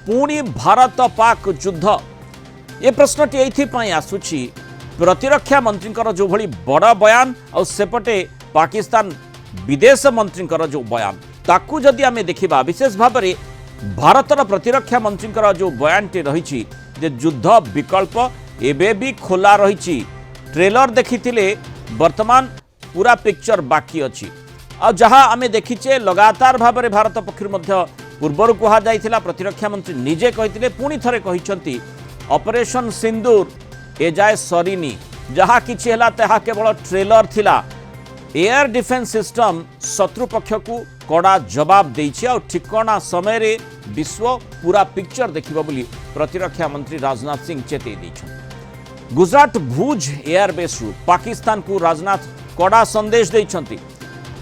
पुणी भारत पाक युद्ध ये प्रश्नटी ये आसूची प्रतिरक्षा मंत्री जो भली बड़ बयान और सेपटे पाकिस्तान विदेश मंत्री जो बयान ताकू जदि आम देखा विशेष भाव में भारतर प्रतिरक्षा मंत्री जो बयानटी रही युद्ध विकल्प एबे भी खोला रही ट्रेलर देखी वर्तमान पूरा पिक्चर बाकी अच्छी आ जहाँ आम देखीचे लगातार भाव में भारत पक्षर पूर्वर कहुला प्रतिरक्षा मंत्री निजे कही पुणी थे कहते ऑपरेशन सिंदूर एजाए सरीनी जहाँ किछि हला ताहा केवल ट्रेलर थिला एयर डिफेंस सिस्टम शत्रु पक्ष को कड़ा जवाब देछि और ठिकाना समय रे विश्व पूरा पिक्चर देखिबो बोली प्रतिरक्षा मंत्री राजनाथ सिंह चेते दैछन। गुजरात भुज एयरबेस रु पाकिस्तान को राजनाथ कड़ा संदेश दैछंती।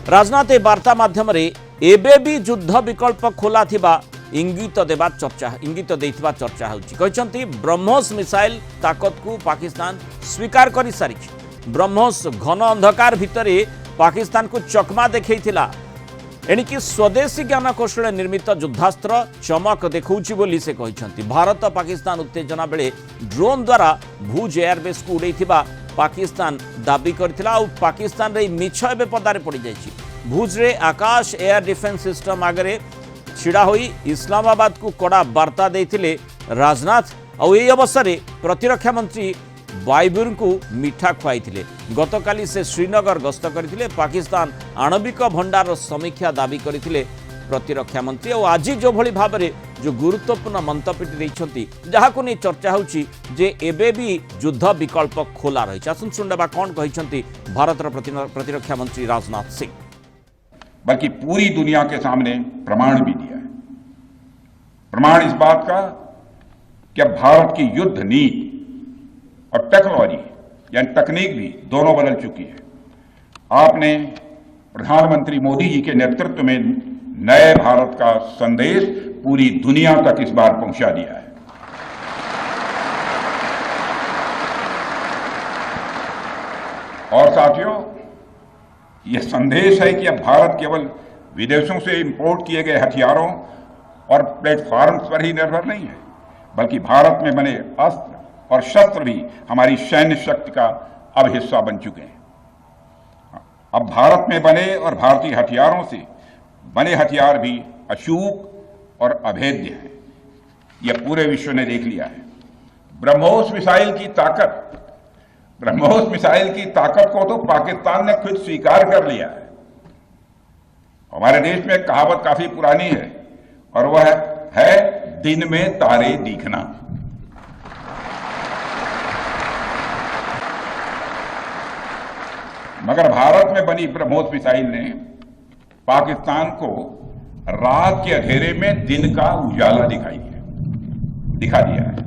राजनाथ ए वार्ता माध्यम रे एबे भी युद्ध विकल्प खोला थिबा इंगित देइथिबा चर्चा होछि। कहचंती ब्रह्मोस मिसाइल ताकत को पाकिस्तान स्वीकार कर सारी। ब्रह्मोस घन अंधकार भितरे पाकिस्तान को चकमा देखैथिला एणिकी स्वदेशी ज्ञान कौशल निर्मित युद्धास्त्र चमक देखौछि बोली से कहचंती। भारत पाकिस्तान उत्तेजना बेले ड्रोन द्वारा भुज एयरबेस को उड़ैथिबा पाकिस्तान दाबी करथिला और पाकिस्तान रे मिछ एबे पदारे पड़ी जायछि। भुज रे आकाश एयर डिफेंस सिस्टम आगरे छिड़ा होई इस्लामाबाद को कड़ा वार्ता देथिले राजनाथ और यही अवसर में प्रतिरक्षा मंत्री वायुबीर को मिठा खुआई गतकाली से श्रीनगर गस्त करथिले। पाकिस्तान आणविक भंडार समीक्षा दाबी करथिले प्रतिरक्षा मंत्री और आज जो भली भाव में जो गुरुत्वपूर्ण मंतव्य देइछंती जहाको नहीं चर्चा होछि जे एबे भी युद्ध विकल्प खोला रही। आसुन सुनबा कौन कहिछंती भारतर प्रतिरक्षा मंत्री राजनाथ सिंह। बल्कि पूरी दुनिया के सामने प्रमाण भी दिया है। प्रमाण इस बात का कि अब भारत की युद्ध नीति और टेक्नोलॉजी यानी तकनीक भी दोनों बदल चुकी है। आपने प्रधानमंत्री मोदी जी के नेतृत्व में नए भारत का संदेश पूरी दुनिया तक इस बार पहुंचा दिया है। और साथियों, यह संदेश है कि अब भारत केवल विदेशों से इंपोर्ट किए गए हथियारों और प्लेटफॉर्म्स पर ही निर्भर नहीं है, बल्कि भारत में बने अस्त्र और शस्त्र भी हमारी सैन्य शक्ति का अब हिस्सा बन चुके हैं। अब भारत में बने और भारतीय हथियारों से बने हथियार भी अचूक और अभेद्य हैं। यह पूरे विश्व ने देख लिया है। ब्रह्मोस मिसाइल की ताकत को तो पाकिस्तान ने खुद स्वीकार कर लिया है। हमारे देश में एक कहावत काफी पुरानी है और वह है दिन में तारे दिखना। मगर भारत में बनी ब्रह्मोस मिसाइल ने पाकिस्तान को रात के अंधेरे में दिन का उजाला दिखा दिया है।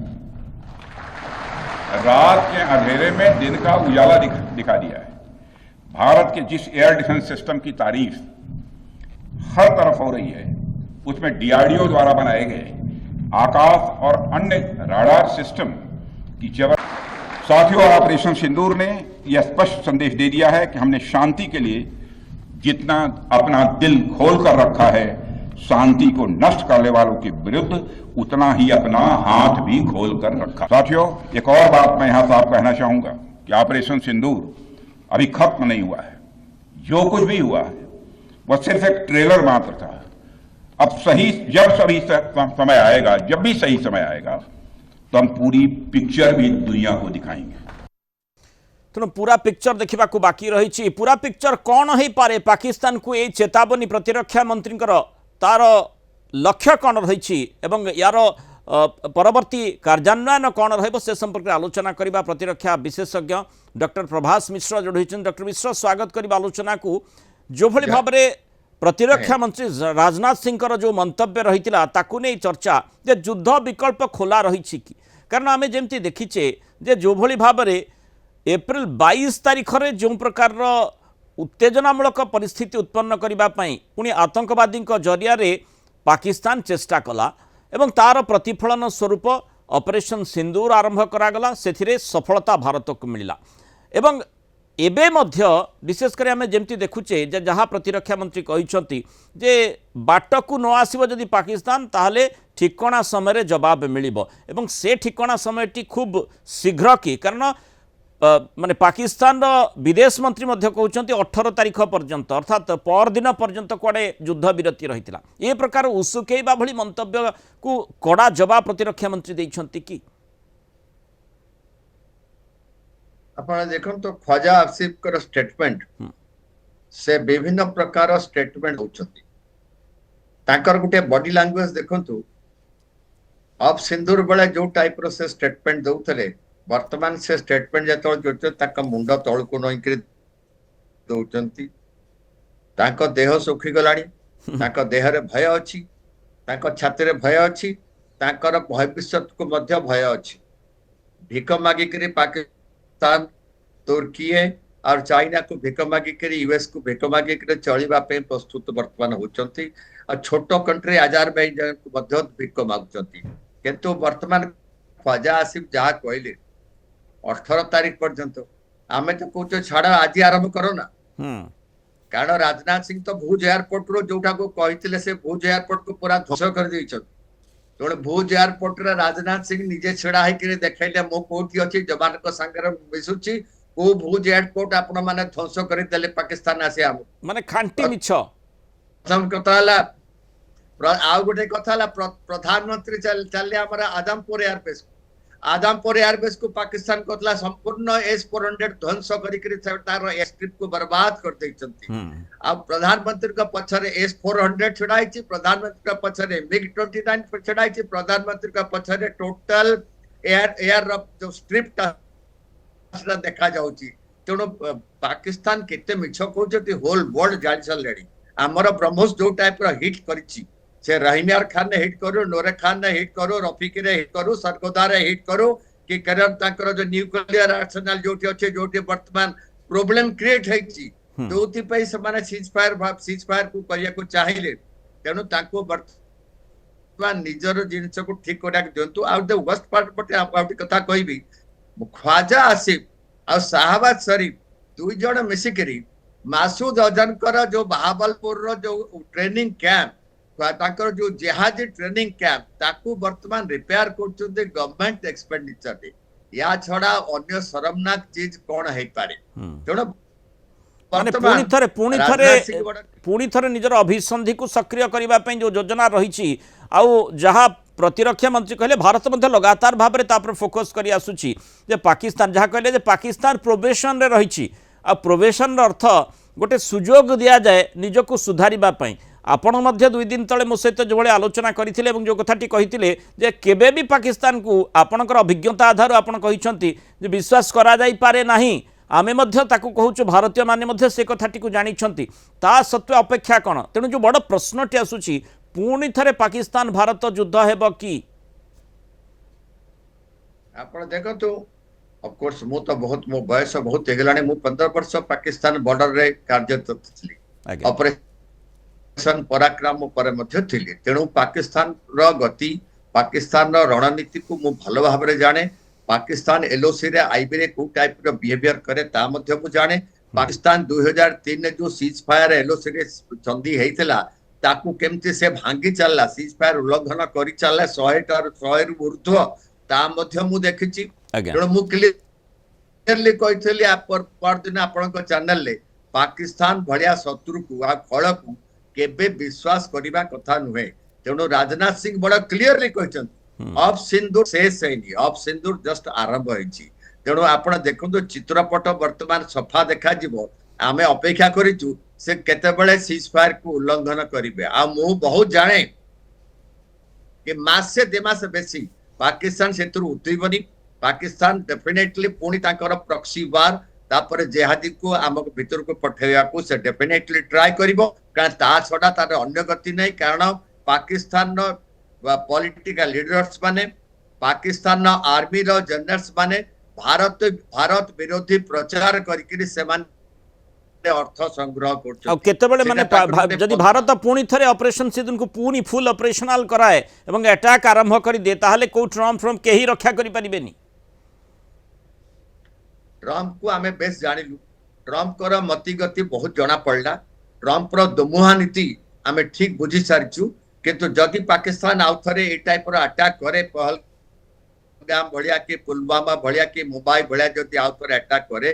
रात के अंधेरे में दिन का उजाला दिखा दिया है। भारत के जिस एयर डिफेंस सिस्टम की तारीफ हर तरफ हो रही है, उसमें डीआरडीओ द्वारा बनाए गए आकाश और अन्य राडार सिस्टम की साथियों, ऑपरेशन सिंदूर ने यह स्पष्ट संदेश दे दिया है कि हमने शांति के लिए जितना अपना दिल खोल कर रखा है, शांति को नष्ट करने वालों के विरुद्ध उतना ही अपना हाथ भी खोल कर रखा। साथियों, एक और बात मैं यहां साफ कहना चाहूंगा कि ऑपरेशन सिंदूर अभी खत्म नहीं हुआ है। जो कुछ भी हुआ है वह सिर्फ एक ट्रेलर मात्र था। अब जब भी सही समय आएगा तो हम पूरी पिक्चर भी दुनिया को दिखाएंगे। तेणु पूरा पिक्चर देखा बाकी रही। पूरा पिक्चर कौन हो पारे पाकिस्तान को ये चेतावनी प्रतिरक्षा मंत्री तार लक्ष्य कौन रही एवं यार परवर्ती कार्यान्वयन कौन रही से संपर्क में आलोचना करने प्रतिरक्षा विशेषज्ञ डॉक्टर प्रभास मिश्र जो रही। डॉक्टर मिश्र, स्वागत करने आलोचना को। जो भली भाव में प्रतिरक्षा मंत्री राजनाथ सिंह जो मंतव्य रही नहीं चर्चा जे युद्ध विकल्प खोला रही कि कारण आम जमी देखीचे जे जो भली भाव में एप्रिल 22 तारीख में जो प्रकार उत्तेजनामूलक परिस्थिति उत्पन्न करने पुणी आतंकवादी जरिया पाकिस्तान चेष्टा कला एवं तार प्रतिफलन स्वरूप ऑपरेशन सिंदूर आरंभ करागला। से सफलता भारत को मिला एवं एबे मध्य विशेष कर आम जमी देखुचे जहाँ प्रतिरक्षा मंत्री कहते जे बाट को न आसब जदि पाकिस्तान ताहले ठिकणा समय जवाब मिलिबो एवं से ठिकणा समयटी खूब शीघ्र कि कारण माने पाकिस्तान विदेश मंत्री मध्य कहते 18 तारीख पर्यंत अर्थात परदिन पर्यंत कुआडे युद्ध विरति रही ए प्रकार उसुकेबा भली मंतव्य को कड़ा जवाब प्रतिरक्षा मंत्री देइछंती कि ଆପଣ ଦେଖନ୍ତୁ ଖ୍ୱାଜା ଆସିଫଙ୍କର ଷ୍ଟେଟମେଣ୍ଟ ସେ ବିଭିନ୍ନ ପ୍ରକାର ଷ୍ଟେଟମେଣ୍ଟ ଦଉଛନ୍ତି ତାଙ୍କର ଗୋଟେ ବଡି ଲାଙ୍ଗୁଏଜ ଦେଖନ୍ତୁ ଅଫ ସିନ୍ଦୁର ବେଳେ ଯୋଉ ଟାଇପର ସେ ଷ୍ଟେଟମେଣ୍ଟ ଦଉଥିଲେ ବର୍ତ୍ତମାନ ସେ ଷ୍ଟେଟମେଣ୍ଟ ଯେତେବେଳେ ଦଉଛନ୍ତି ତାଙ୍କ ମୁଣ୍ଡ ତଳକୁ ନଇଁକିରି ଦଉଛନ୍ତି ତାଙ୍କ ଦେହ ଶୁଖିଗଲାଣି ତାଙ୍କ ଦେହରେ ଭୟ ଅଛି ତାଙ୍କ ଛାତିରେ ଭୟ ଅଛି ତାଙ୍କର ଭବିଷ୍ୟତକୁ ମଧ୍ୟ ଭୟ ଅଛି ଭିକ ମାଗିକିରି पाकिस्तान तुर्की और चाइना को भिक मागिक यूएस को भिक मागिक चलवा प्रस्तुत बर्तमान होती और छोट कंट्री अजरबैजान को भिक मागुंट किंतु बर्तमान ख्वाजा आसिफ जहाँ कहले 18 तारीख पर्यंत आम तो कौच छाड़ आज आरंभ करो ना कारण राजनाथ सिंह तो भुज एयरपोर्ट रो जोटा को कहते से भुज एयरपोर्ट को पूरा ध्वंस कर तेणु भुज एयरपोर्ट रे राजनाथ सिंह निजे छिड़ा होकर देखले मो कोठी अच्छी जवान को संगे मिशुची को भुज एयरपोर्ट आपण माने ध्वंस करदेले पाकिस्तान आसे माने खांटी मिछ प्रथम कथा हला आउ गोटे कथा हला प्रधानमंत्री चले हमरा आदमपुर एयरबेस को पाकिस्तान कोतला संपूर्ण S-400 ध्वंस करिकरी तार एयरस्ट्रिप को बर्बाद कर देछंती अब प्रधानमंत्री का पछरे S-400 छडाई छी प्रधानमंत्री का पछरे MiG-29 छडाई छी प्रधानमंत्री का पछरे टोटल एयर जो स्ट्रिप ता देखा जाउची तेणु पाकिस्तान केते मिछ कहउछती होल वर्ल्ड जानि सलेडी हमर ब्रह्मोस जो टाइप रो हिट करिछि से रहीमियार खान ने हिट करो नोरे खान ने हिट करो रफीक ने हिट करो सरगोदा रे हिट करो कि करन ताकर जो न्यूक्लियर आर्सेनल जोटी अच्छे जोटी वर्तमान प्रॉब्लम क्रिएट हेछि जोति पई से माने सीज फायर को करिया को चाहिए तेनु ताको वर्तमान निजर जिंस को ठीक करा दियंतु आ द वर्स्ट पार्ट पटे आउटी कथा कहबी ख्वाजा आसिफ और शाहबाज शरीफ दुई जण मिसिकरी मासूद अजहर जो बहावलपुर रो जो ट्रेनिंग कैंप जो जहाजी ट्रेनिंग कैंप ताकू वर्तमान रिपेयर करछुंदे गवर्नमेंट एक्सपेंडिचर या छड़ा अन्य शरमनाक चीज कोन हे पारे तेणु माने पुणी थरे निजर अभिसंधि को सक्रिय करबा पई जो योजना रही आउ जहाँ प्रतिरक्षा मंत्री कहले भारत मध्य लगातार भाव में फोकस करी आसुची जे पाकिस्तान जहाँ कहले जे पाकिस्तान प्रोबेशन रे रही आ प्रोबेशन अर्थ गोटे सुजोग दिया जाए निजको सुधारिबा पई आपण मध्य 2 दिन तले मो सहित जो आलोचना करथिले एवं जो कथाटी कहिथिले जे केबे भी पाकिस्तान को आपणकर अभिज्ञता आधार आपण कहिसंती जे विश्वास करा जाई पारे नाही आमे मध्य ताकू कहूछु भारतीय माने मध्य से कथाटी को जानिछंती ता सत्वे अपेक्षा कोन तेणु जो बड़ प्रश्नटी आसुची पुणी थरे पाकिस्तान भारत युद्ध हेबो की आपण देखंतु ऑफ कोर्स मो तो बहुत मो बयस बहुत हेगलाने मो 15 वर्ष पाकिस्तान बॉर्डर रे कार्यरत थली ऑपरेशन पराक्रम पर मध्य थिली तेणु पाकिस्तान रो गति पाकिस्तान रो रणनीति को मो भलो भाव रे जाने पाकिस्तान एलओसी रे आईबी रे को टाइप रो बिहेवियर करे ता मध्य को जाने पाकिस्तान 2003 ने जो सीज फायर एलओसी रे संधि हेइतला ताकू केमती से भांगी चलला सीज फायर उल्लंघन करी चलला 100 और 100 रु ऊर्ध्व ता मध्य मु देखिछि तेणु मु क्लियरली कहिथली पर दिन आपन चैनल ले पाकिस्तान भलिया शत्रु को आ फल को केबे विश्वास करिबा कथा नुहे तेणु राजनाथ सिंह बड़ा क्लियरली कहिछन ऑफ सिंदूर शेष हैनी ऑफ सिंदूर जस्ट आरंभ होइछि तेणु आपण देखंतु चित्रपट वर्तमान सफा देखा जिवो आमे अपेक्षा करिछु से केते बेले सीज फायर को उल्लंघन करिवे आ मु बहुत जाने कि मास से देमास बेसी पाकिस्तान सेतुर उठिबनी पाकिस्तान डेफिनेटली पुणी तांकर प्रॉक्सी वार तापर जेहादी को आमक भीतर को पठेया को से डेफिनेटली ट्राई करिवो कारण ता छडा तार अन्य गति नै कारण पाकिस्तान नो पॉलिटिकल लीडर्स माने पाकिस्तान नो आर्मी रो जनरल्स माने भारत विरोधी प्रचार करिकरी से मान अर्थ संग्रह करछ अब केते बेले माने जदि भारत पुणी थरे ऑपरेशन सिदुन को पुणी फुल ऑपरेशनल कराए एवं अटैक आरंभ करि दे ताहले को ट्रम्प फ्रॉम केही रक्षा करि परिबेनी ट्रम्प को आमे बेस जानिलु ट्रम्प कर मतिगति बहुत जना पड़ला ट्रम्प रो दुमुहा नीति आमे ठीक बुझी सारिचु किंतु जदि पाकिस्तान आउ थरे ए टाइप रो अटैक करे पहलगाम भलिया कि पुलवामा भलिया कि मुंबई भलिया जदि आउ थरे अटैक करे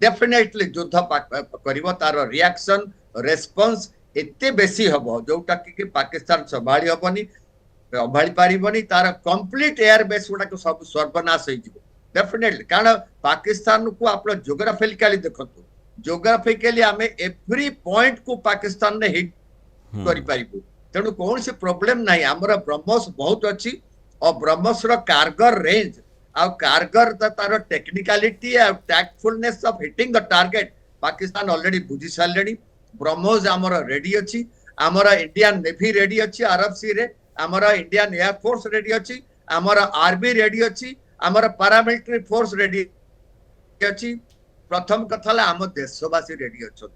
डेफिनेटली युद्ध करिवो तार रिएक्शन रेस्पॉन्स एते बेसी हबो जोटा कि पाकिस्तान संभाली हबनी संभाली पारिबनी तार कंप्लीट एयर बेस गुडा को सब सर्वनाश होई जिवो डेफिनेटली कारण पाकिस्तान को आप जियोग्राफिकली देखंतु जियोग्राफिकली आमे एवरी पॉइंट को पाकिस्तान ने हिट करि पारिबो तेणु कौन से प्रोब्लेम नहीं हमर ब्रह्मोस बहुत अच्छी और ब्रह्मोस रो कारगर रेंज आ कारगर तार टेक्निकलिटी आ tactfulness of hitting the target Pakistan already बुझी सारलेनी ब्रह्मोस हमर रेडी अच्छी हमर इंडियन नेवी रेडी अच्छी अरब सी रे हमर इंडियन एयर फोर्स रेडी अच्छी हमर आर्मी रेडी अच्छी हमर पैरामिलिटरी फोर्स रेडी अच्छी प्रथम कथा आम देशवासी रेडी अच्छा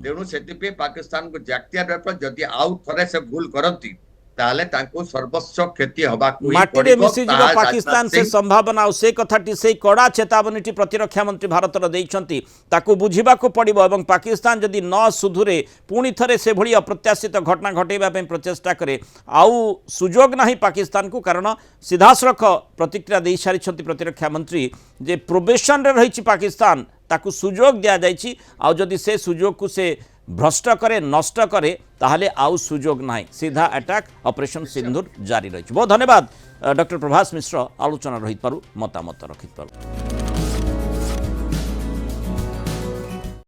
तेणु से पाकिस्तान को जातिया जदि आउ थे से भूल करती ताले तांको सर्वस्व क्षति हवा माटी मिसी जीव पाकिस्तान से संभावना से कथाटी से कड़ा चेतावनीटी प्रतिरक्षा मंत्री भारतर देइछंती ताकू बुझिबा को पड़िबो एवं पाकिस्तान जदि न सुधुरे पुणी थरे से भली अप्रत्याशित घटना घटेबा पे प्रचेष्टा करे आउ सुजोग नाही पाकिस्तान को कारण सीधासरख प्रतिक्रिया दे सारिछंती प्रतिरक्षा मंत्री जे प्रोबेशन रे रहिछि पाकिस्तान ताकू सुजोग दिया जाइछि आउ जदि से सुजोग को से भ्रष्ट करे नष्ट करे ताहले आउ सुजोग नाही सीधा अटैक ऑपरेशन सिंदूर जारी रही बहुत धन्यवाद डॉक्टर प्रभास मिश्र आलोचना रही मतामत रखि